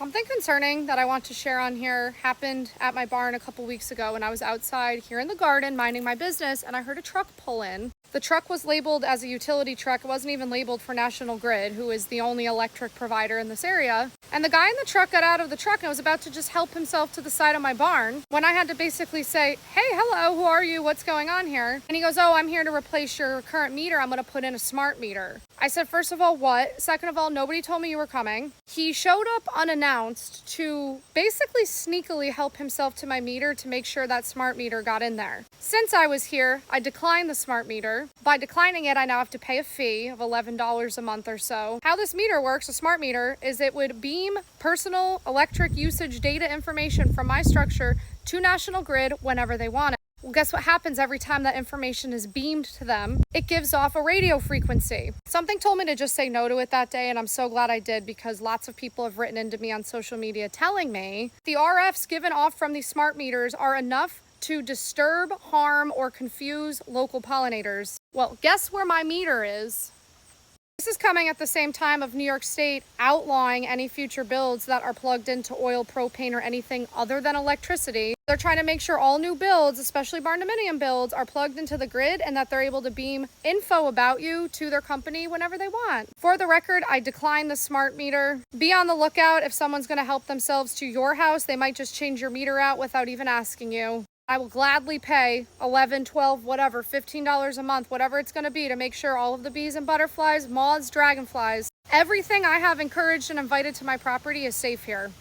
Something concerning that I want to share on here happened at my barn a couple weeks ago when I was outside here in the garden minding my business, and I heard a truck pull in. The truck was labeled as a utility truck. It wasn't even labeled for National Grid, who is the only electric provider in this area. And the guy in the truck got out of the truck and was about to just help himself to the side of my barn when I had to basically say, "Hey, hello, who are you? What's going on here?" And he goes, "Oh, I'm here to replace your current meter. I'm going to put in a smart meter." I said, first of all, what? Second of all, nobody told me you were coming. He showed up unannounced to basically sneakily help himself to my meter to make sure that smart meter got in there. Since I was here, I declined the smart meter. By declining it, I now have to pay a fee of $11 a month or so. How this meter works, a smart meter, is it would beam personal electric usage data information from my structure to National Grid whenever they want it. Well, guess what happens every time that information is beamed to them? It gives off a radio frequency. Something told me to just say no to it that day, and I'm so glad I did, because lots of people have written into me on social media telling me the RFs given off from these smart meters are enough to disturb, harm, or confuse local pollinators. Well, guess where my meter is? This is coming at the same time of New York State outlawing any future builds that are plugged into oil, propane, or anything other than electricity. They're trying to make sure all new builds, especially barn-dominium builds, are plugged into the grid and that they're able to beam info about you to their company whenever they want. For the record, I decline the smart meter. Be on the lookout if someone's going to help themselves to your house. They might just change your meter out without even asking you. I will gladly pay $11, $12, whatever, $15 a month, whatever it's going to be, to make sure all of the bees and butterflies, moths, dragonflies, everything I have encouraged and invited to my property is safe here.